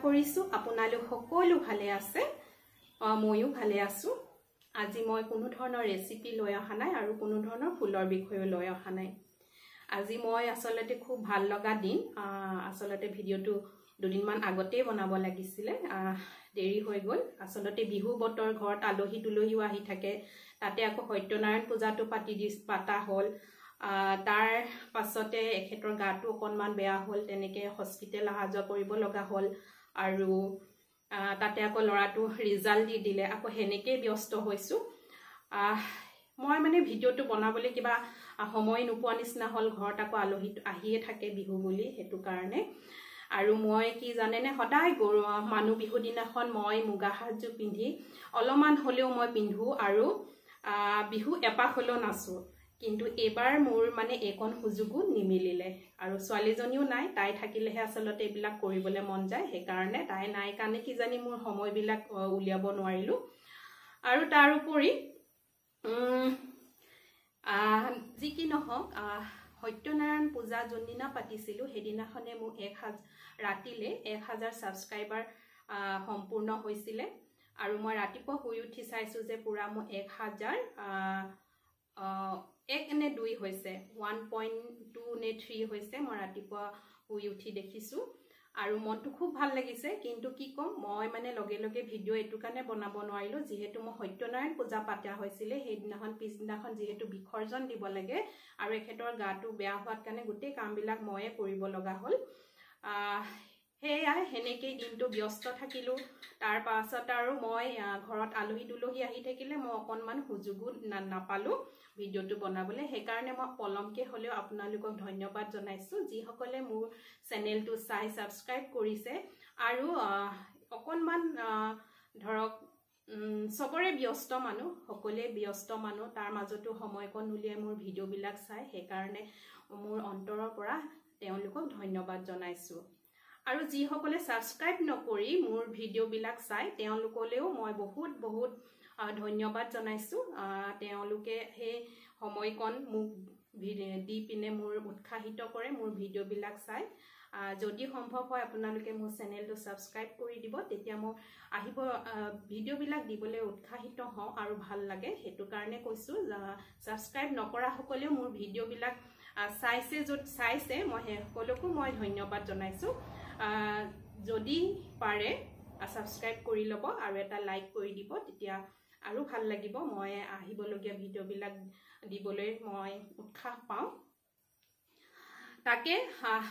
কৰিছো আপোনালোক সকলো ভালে আছে ময়ো ভালে আছো আজি মই কোনো ধৰণৰ ৰেচিপি লৈ অহা নাই আৰু কোনো ধৰণৰ ফুলৰ বিষয় লৈ অহা নাই আজি মই আসলতে খুব ভাল লগা দিন আসলতে ভিডিওটো দুদিনমান আগতে বনাব লাগিছিল দেৰি হৈ গল আসলতে বিহু বতৰ ঘৰত আলহী দুলহীও আহি থাকে তাতে আকৌ সত্যনাৰায়ণ পূজাটো পাতা হল তাৰ পাছতে এখেতৰ গাটো অকনমান বেয়া হল তেনেকে হস্পিটেল আহা যোৱা কৰিব লগা হল আৰু তাতে আকৌ লৰাটো ৰিজাল্ট দি দিলে আকৌ হেনেকে ব্যস্ত হৈছো মই মানে ভিডিওটো বনাবলৈ কিবা সময় নোপোৱা নিচিনা হল ঘৰত আকৌ আলহী আহিয়ে থাকে বিহু বুলি হেতু কাৰণে আৰু মই কি জানেনে সদায় মানুহ বিহু দিনাখন মই মুগা সাজযোৰ পিন্ধি অলমান হলেও মই পিন্ধো আৰু বিহু এপাক হলেও নাচো কিন্তু এবাৰ মোৰ মানে একন সুযোগো নিমিলিলে আৰু ছোৱালীজনীও নাই তাই থাকিলেহে আসলতে এইবিলাক কৰিবলৈ মন যায় হে কাৰণে তাই নাই কাৰণে কি জানি মোৰ সময়বিলাক উলিয়াব নোৱাৰিলো আৰু তাৰ উপৰি যি কি নহওক সত্যনাৰায়ণ পূজা যোনদিনা পাতিছিলো হেদিনাখনে মোক ৰাতিলে 1000 সাবস্ক্ৰাইবাৰ সম্পূৰ্ণ হৈছিল আৰু মই ৰাতিপুৱা শুই উঠি চাইছো যে পুৰা মই 1000 1 নে 2 হৈছে 1.2 নে 3 হৈছে মই ৰাতিপুৱা শুই উঠি দেখিছো আৰু মনটো খুব ভাল লাগিছে কিন্তু কি কম মই মানে লগে লগে ভিডিও এটু কাৰণে বনাব নোৱাৰিলো যেহেতু মই সত্যনাৰায়ণ পূজা পাতা হৈছিল হেদিনাখন পিছদিনাখন যেহেতু বিসৰ্জন দিব লাগে আৰু এখেতৰ গাটো বেয়া হোৱাত কাৰণে গোটেই কামবিলাক ময়ে কৰিব লগা হল হেয়াই হেনেকেই দিনটো ব্যস্ত থাকিলো তাৰ পাছত আৰু মই ঘৰত আলহী দুলহী আহি থাকিলে মই অকনমান সুযোগো নাপালো ভিডিওটো বনাবলৈ হে কাৰণে মই পলমকে হলেও আপোনালোকক ধন্যবাদ জনাইছো যি সকলে মোৰ চেনেলটো চাই সাবস্ক্ৰাইব কৰিছে আৰু অকনমান ধৰক সবৰে ব্যস্ত মানুহ সকলে ব্যস্ত মানুহ তাৰ মাজতো সময়কন উলিয়াই মোৰ ভিডিওবিলাক চাই হে কাৰণে মোৰ অন্তৰৰ পৰা তেওঁলোকক ধন্যবাদ জনাইছো আৰু যি সকলে সাবস্ক্ৰাইব নকৰি মোৰ ভিডিওবিলাক চাই তেওঁলোকলেও মই বহুত বহুত ধন্যবাদ জনাইছো তেওঁলোকে হে সময়কন মোক দি পিনে মোৰ উৎসাহিত কৰে মোৰ ভিডিওবিলাক চাই যদি সম্ভৱ হয় আপোনালোকে মোৰ চেনেলটো সাবস্ক্ৰাইব কৰি দিব তেতিয়া মই আহিব ভিডিওবিলাক দিবলৈ উৎসাহিত হওঁ আৰু ভাল লাগে হেতু কাৰণে কৈছো সাবস্ক্ৰাইব নকৰা সকলেও মোৰ ভিডিওবিলাক চাইছে মই সকলোকো মই ধন্যবাদ জনাইছো যদি পাৰে সাবস্ক্ৰাইব কৰি লব আৰু এটা লাইক কৰি দিব তেতিয়া আৰু ভাল লাগিব মই আহিবলগীয়া ভিডিওবিলাক দিবলৈ মই উৎসাহ পাওঁ তাকে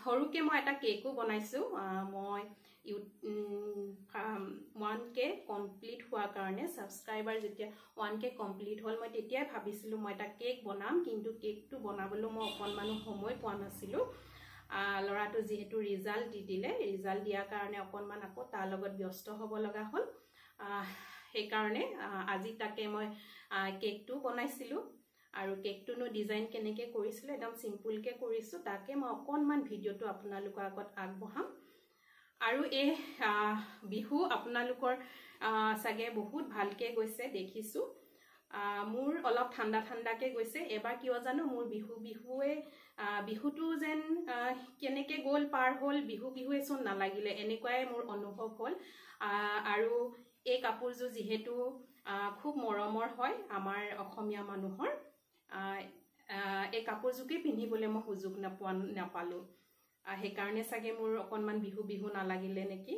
হৰুকে মই এটা কেকো বনাইছো মই 1k কমপ্লিট হোৱা কাৰণে সাবস্ক্ৰাইবাৰ যেতিয়া 1k কমপ্লিট হল মই তেতিয়াই ভাবিছিলো মই এটা কেক বনাম কিন্তু কেকটো বনাবলৈ মই অকনমানো সময় পোৱা নাছিলো লৰাটো যেহেতু ৰিজাল্ট দি দিলে ৰিজাল্ট দিয়াৰ কাৰণে অকনমান আকৌ তাৰ লগত ব্যস্ত হ'ব লগা হল হে কাৰণে আজি তাকে মই কেকটো বনাইছিলো আৰু কেকটোনো ডিজাইন কেনেকে কৰিছিল একদম সিম্পল কে কৰিছো তাকে মই অকনমান ভিডিওটো আপোনালোকৰ আগত আগবঢ়াম আৰু এই বিহু আপোনালোকৰ সাগে বহুত ভালকে গৈছে দেখিছো মোৰ অলপ ঠাণ্ডাকে গৈছে এবাৰ কিয় জানো মোৰ বিহুটো যেন কেনেকে গল পাৰ হল বিহুৱে চোন নালাগিলে এনেকুৱাই মোৰ অনুভৱ হল আৰু এই কাপোৰযোৰ যেহেতু খুব মৰমৰ হয় আমাৰ অসমীয়া মানুহৰ এই কাপোৰযোৰকে পিন্ধিবলৈ মই সুযোগ নাপালো হে কাৰণে সাগে মোৰ অকনমান বিহু নালাগিলে নেকি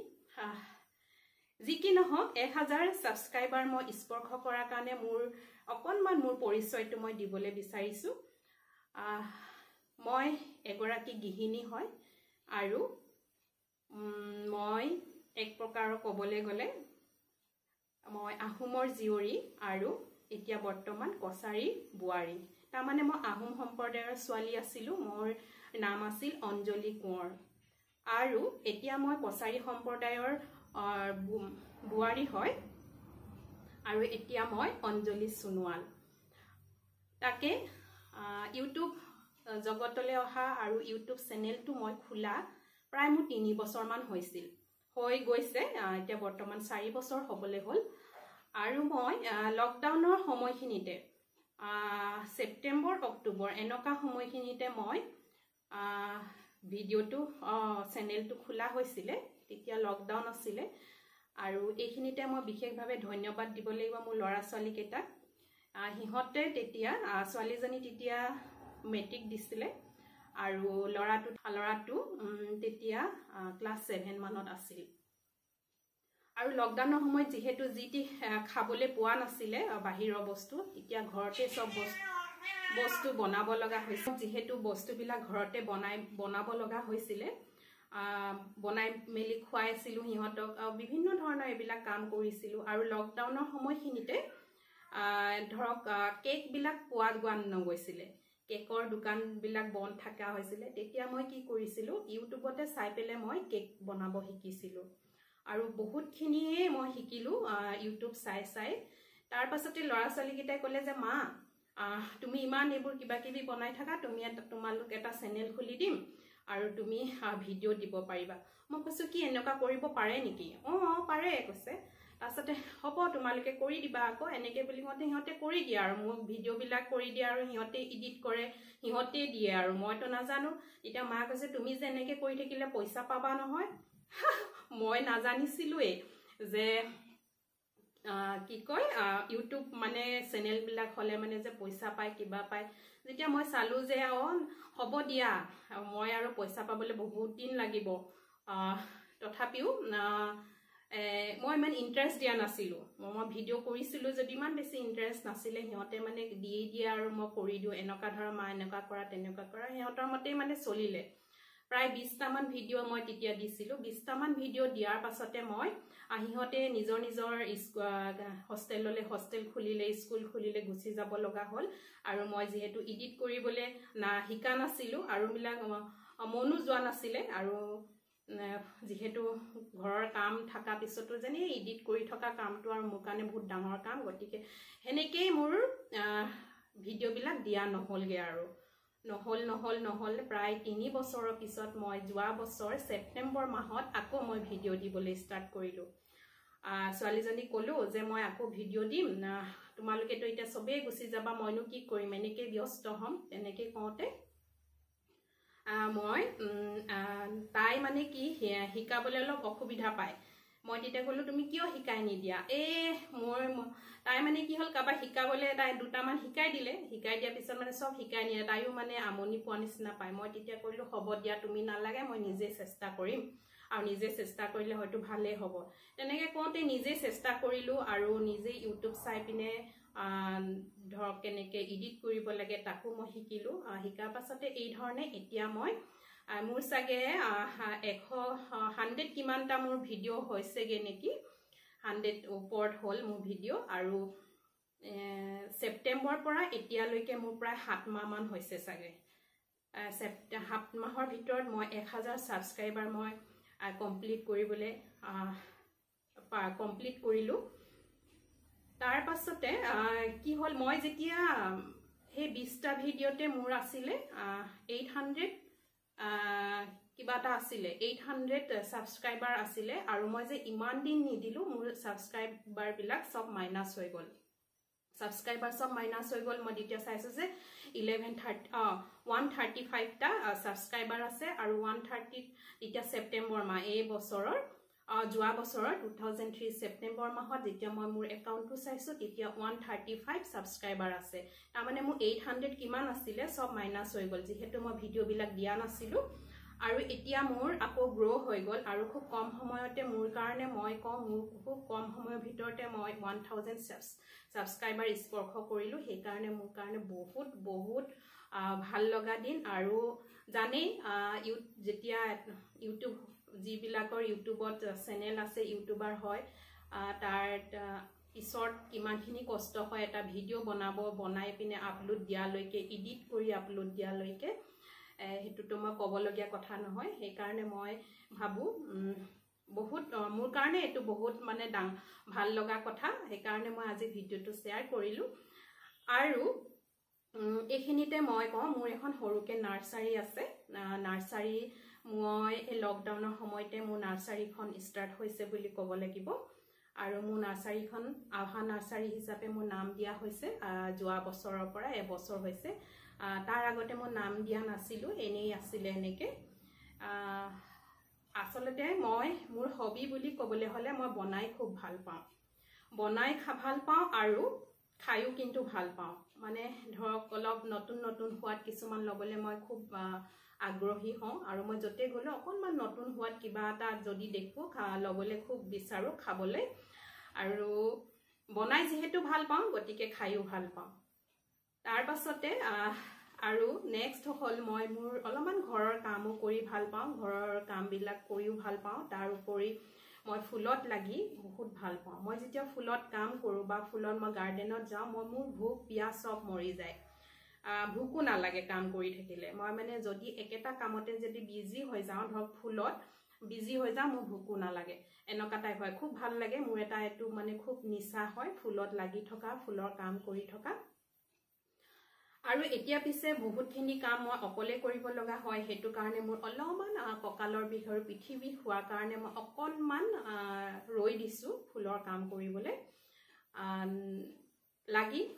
যি কি নহওক 1000 সাবস্ক্ৰাইবাৰ মই স্পৰ্শ কৰাৰ কাৰণে মোৰ অকনমান মোৰ পৰিচয়টো মই দিবলৈ বিচাৰিছো মই এগৰাকী গৃহিণী হয় আৰু মই এক প্ৰকাৰৰ ক'বলৈ গলে মই আহোমৰ জীয়ৰী আৰু এতিয়া বৰ্তমান কছাৰী বুৱাৰী তাৰ মানে মই আহোম সম্প্ৰদায়ৰ ছোৱালী আছিলো মোৰ নাম আছিল অঞ্জলি কোঁৱৰ আৰু এতিয়া মই কছাৰী সম্প্ৰদায়ৰ বুৱাৰী হয় আৰু এতিয়া মই অঞ্জলি সোণোৱাল তাকে ইউটিউব জগতলৈ অহা আৰু ইউটিউব চেনেলটো মই খোলা প্ৰায় মোৰ 3 বছৰ মান হৈছিল হৈ গৈছে এতিয়া বৰ্তমান 4 বছৰ হ'বলৈ হ'ল আৰু মই লকডাউনৰ সময়খিনিতে সেপ্টেম্বৰ অক্টোবৰ এনেকা সময়খিনিতে মই ভিডিওটো চেনেলটো খোলা হৈছিল তেতিয়া লকডাউন আছিলে আৰু এইখিনিতে মই বিশেষভাৱে ধন্যবাদ দিব লাগিব মোৰ ল'ৰা ছোৱালীকেইটাক সিহঁতে তেতিয়া ছোৱালীজনী তেতিয়া মেট্ৰিক দিছিলে আৰু ল'ৰাটো তেতিয়া ক্লাছ 7 মানত আছিল আৰু লকডাউনৰ সময়ত যেহেতু জিটি খাবলৈ পোৱা নাছিলে বাহিৰৰ বস্তু এতিয়া ঘৰতে সব বস্তু বনাব লগা হৈছিল যেহেতু বস্তুবিলাক ঘৰতে বনাব লগা হৈছিলে বনাই মেলি খুৱাইছিলো সিহঁতক বিভিন্ন ধৰণৰ এইবিলাক কাম কৰিছিলো আৰু লকডাউনৰ সময়খিনিতে ধৰক কেক বিলাক পোৱা নগৈছিলে কেকৰ দোকানবিলাক বন্ধ থকা হৈছিলে তেতিয়া মই কি কৰিছিলো ইউটিউবতে চাই পেলে মই কেক বনাব শিকিছিলো আৰু বহুতখিনিয়ে মই শিকিলো ইউটিউব চাই তাৰ পাছতে ল'ৰা ছোৱালীকেইটাই ক'লে যে মা তুমি ইমান এইবোৰ কিবা কিবি বনাই থাকা তোমালোক এটা চেনেল খুলি দিম আৰু তুমি ভিডিঅ' দিব পাৰিবা মই কৈছো কি এনেকুৱা কৰিব পাৰে নেকি পাৰে কৈছে তাৰপাছতে হ'ব তোমালোকে কৰি দিবা আকৌ এনেকৈ বুলি সিহঁতে কৰি দিয়ে আৰু মোক ভিডিঅ'বিলাক কৰি দিয়ে আৰু সিহঁতে এডিট কৰে সিহঁতে দিয়ে আৰু মইতো নাজানো এতিয়া মা কৈছে তুমি যে এনেকৈ কৰি থাকিলে পইচা পাবা নহয় মই নাজানিছিলোৱেই যে কি কয় ইউটিউব মানে চেনেলবিলাক হ'লে মানে যে পইচা পায় কিবা পায় যেতিয়া মই চালোঁ যে হ'ব দিয়া মই আৰু পইচা পাবলৈ বহুত দিন লাগিব তথাপিও মই ইমান ইণ্টাৰেষ্ট দিয়া নাছিলোঁ মই ভিডিঅ' কৰিছিলোঁ যদি ইমান বেছি ইণ্টাৰেষ্ট নাছিলে সিহঁতে মানে দিয়ে আৰু মই কৰি দিওঁ এনেকুৱা ধৰা মা এনেকুৱা কৰা তেনেকুৱা কৰা সিহঁতৰ মতেই মানে চলিলে প্ৰায় 20টামান ভিডিঅ' মই তেতিয়া দিছিলোঁ 20টামান ভিডিঅ' দিয়াৰ পাছতে মই সিহঁতে নিজৰ হোষ্টেল খুলিলে স্কুল খুলিলে গুচি যাব লগা হ'ল আৰু মই যিহেতু এডিট কৰিবলৈ শিকা নাছিলোঁ আৰু বিলাক মনো যোৱা নাছিলে আৰু যেহেতু ঘৰৰ কাম থকা পিছতো যেনে এডিট কৰি থকা কামটো আৰু মোৰ কাৰণে বহুত ডাঙৰ কাম গতিকে সেনেকেই মোৰ ভিডিঅ'বিলাক দিয়া নহ'লগৈ আৰু নহ'ল প্ৰায় 3 বছৰৰ পিছত মই যোৱা বছৰ ছেপ্টেম্বৰ মাহত আকৌ মই ভিডিঅ' দিবলৈ ষ্টাৰ্ট কৰিলোঁ ছোৱালীজনীক ক'লোঁ যে মই আকৌ ভিডিঅ' দিম তোমালোকেতো এতিয়া চবেই গুচি যাবা মইনো কি কৰিম এনেকৈ ব্যস্ত হ'ম তেনেকৈ কওঁতে মই তাই মানে কি শিকাবলৈ অলপ অসুবিধা পায় মই তেতিয়া ক'লো তুমি কিয় শিকাই নিদিয়া তাই মানে কি হ'ল কাৰোবাক শিকাবলৈ তাই 2টামান শিকাই দিয়াৰ পিছত মানে চব শিকাই নিয়ে তাইও মানে আমনি পোৱা নিচিনা পায় মই তেতিয়া কৰিলোঁ হ'ব দিয়া তুমি নালাগে মই নিজে চেষ্টা কৰিম আৰু নিজে চেষ্টা কৰিলে হয়তো ভালেই হ'ব তেনেকৈ কওঁতে নিজে চেষ্টা কৰিলোঁ আৰু নিজে ইউটিউব চাই পিনে ধৰক কেনেকৈ এডিট কৰিব লাগে তাকো মই শিকিলোঁ শিকাৰ পাছতে এই ধৰণে এতিয়া মই মোৰ চাগে 100 কিমানটা মোৰ ভিডিঅ' হৈছেগৈ নেকি 100 ওপৰত হ'ল মোৰ ভিডিঅ' আৰু ছেপ্টেম্বৰৰ পৰা এতিয়ালৈকে মোৰ প্ৰায় 7 মাহমান হৈছে চাগে 7 মাহৰ ভিতৰত মই 1000 ছাবস্ক্ৰাইবাৰ মই কমপ্লিট কৰিলোঁ তাৰ পাছতে কি হ'ল মই যেতিয়া সেই 20টা ভিডিঅ'তে মোৰ আছিলে 800 কিবা এটা আছিলে 800 ছাবস্ক্ৰাইবাৰ আছিলে আৰু মই যে ইমান দিন নিদিলোঁ মোৰ ছাবস্ক্ৰাইবাৰবিলাক চব মাইনাছ হৈ গ'ল মই তেতিয়া চাইছোঁ যে 135টা ছাবস্ক্ৰাইবাৰ আছে আৰু 130 এতিয়া ছেপ্টেম্বৰ মাহ এই বছৰৰ যোৱা বছৰৰ 2003 ছেপ্টেম্বৰ মাহত যেতিয়া মই মোৰ একাউণ্টটো চাইছোঁ তেতিয়া 135 ছাবস্ক্ৰাইবাৰ আছে তাৰমানে মোৰ 800 কিমান আছিলে চব মাইনাছ হৈ গ'ল যিহেতু মই ভিডিঅ'বিলাক দিয়া নাছিলোঁ আৰু এতিয়া মোৰ আকৌ গ্ৰ' হৈ গ'ল আৰু খুব কম সময়তে মোৰ কাৰণে মই কওঁ মোৰ খুব কম সময়ৰ ভিতৰতে মই 1000 ছাবস্ক্ৰাইবাৰ স্পৰ্শ কৰিলোঁ সেইকাৰণে মোৰ কাৰণে বহুত ভাল লগা দিন আৰু জানেই যেতিয়া ইউটিউব যিবিলাকৰ ইউটিউবত চেনেল আছে ইউটিউবাৰ হয় তাৰ পিছত কিমানখিনি কষ্ট হয় এটা ভিডিঅ' বনাই পিনে আপলোড দিয়ালৈকে এডিট কৰি আপলোড দিয়ালৈকে সেইটোতো মই ক'বলগীয়া কথা নহয় সেইকাৰণে মই ভাবোঁ বহুত মোৰ কাৰণে এইটো বহুত মানে ভাল লগা কথা সেইকাৰণে মই আজি ভিডিঅ'টো শ্বেয়াৰ কৰিলোঁ আৰু এইখিনিতে মই কওঁ মোৰ এখন সৰুকৈ নাৰ্চাৰী আছে নাৰ্চাৰী মই লকডাউনৰ সময়তে মোৰ নাৰ্চাৰীখন ষ্টাৰ্ট হৈছে বুলি ক'ব লাগিব আৰু মোৰ নাৰ্চাৰীখন আভা নাৰ্চাৰী হিচাপে মোৰ নাম দিয়া হৈছে যোৱা বছৰৰ পৰা এবছৰ হৈছে তাৰ আগতে মই নাম দিয়া নাছিলোঁ এনেই আছিলে এনেকৈ আচলতে মই মোৰ হবি বুলি ক'বলৈ হ'লে মই বনাই খুব ভাল পাওঁ, বনাই ভাল পাওঁ আৰু খায়ো কিন্তু ভাল পাওঁ। মানে ধৰক অলপ নতুন নতুন সোৱাদ কিছুমান ল'বলৈ মই খুব আগ্ৰহী হওঁ আৰু মই য'তে গ'লে অকণমান নতুন সোৱাদ কিবা এটা যদি দেখোঁ ল'বলৈ খুব বিচাৰোঁ খাবলৈ। আৰু বনাই যিহেতু ভাল পাওঁ গতিকে খায়ো ভাল পাওঁ। তাৰ পাছতে আৰু নেক্সট হ'ল মই মোৰ অলপমান ঘৰৰ কামো কৰি ভাল পাওঁ, ঘৰৰ কামবিলাক কৰিও ভাল পাওঁ। তাৰ উপৰি মই ফুলত লাগি বহুত ভাল পাওঁ। মই যেতিয়া ফুলত কাম কৰোঁ বা ফুলত মই গাৰ্ডেনত যাওঁ মোৰ ভোক পিয়াহ চব মৰি যায়, ভোকো নালাগে কাম কৰি থাকিলে। মই মানে যদি একেটা কামতে যদি বিজি হৈ যাওঁ, ধৰক ফুলত বিজি হৈ যাওঁ, মোৰ ভোকো নালাগে, এনেকুৱা টাইপ হয়। খুব ভাল লাগে মোৰ, এইটো মানে খুব নিচা হয় ফুলত লাগি থকা, ফুলৰ কাম কৰি থকা। আৰু এতিয়া পিছে বহুতখিনি কাম মই অকলে কৰিব লগা হয়, সেইটো কাৰণে মোৰ অলপমান কঁকালৰ বিষ আৰু পিঠি বিষ হোৱাৰ কাৰণে মই অকণমান ৰৈ দিছোঁ ফুলৰ কাম কৰিবলৈ।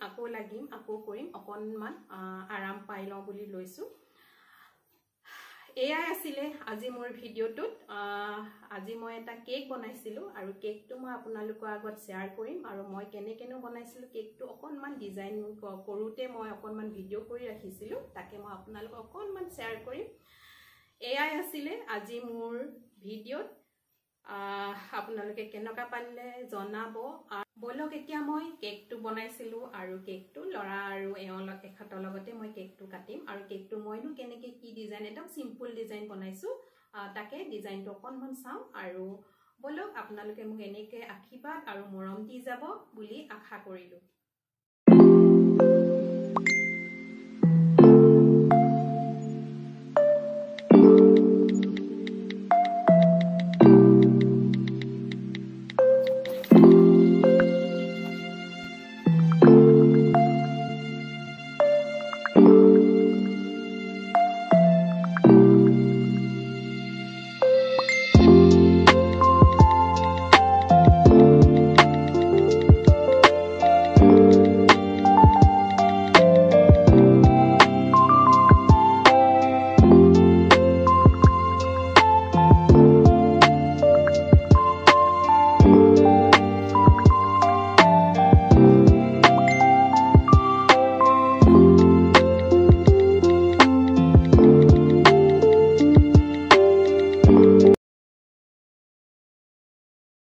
আকৌ লাগিম, আকৌ কৰিম, অকণমান আৰাম পাই লওঁ বুলি লৈছোঁ। এয়াই আছিলে আজি মোৰ ভিডিঅ'টোত। আজি মই এটা কেক বনাইছিলোঁ আৰু কেকটো মই আপোনালোকৰ আগত শ্বেয়াৰ কৰিম। আৰু মই কেনেকেনো বনাইছিলোঁ কেকটো অকণমান ডিজাইন কৰোঁতে মই অকণমান ভিডিঅ' কৰি ৰাখিছিলোঁ, তাকে মই আপোনালোকক অকণমান শ্বেয়াৰ কৰিম। এয়াই আছিলে আজি মোৰ ভিডিঅ'ত। আপোনালোকে কেনেকুৱা পালে জনাব। বলক এতিয়া মই কেকটো বনাইছিলোঁ আৰু কেকটো ল'ৰা আৰু এখেতৰ লগতে মই কেকটো কাটিম। আৰু কেকটো মইনো কেনেকৈ কি ডিজাইন, একদম চিম্পুল ডিজাইন বনাইছোঁ, তাকে ডিজাইনটো অকণমান চাওঁ। আৰু বলক আপোনালোকে মোক এনেকৈ আশীৰ্বাদ আৰু মৰম দি যাব বুলি আশা কৰিলোঁ।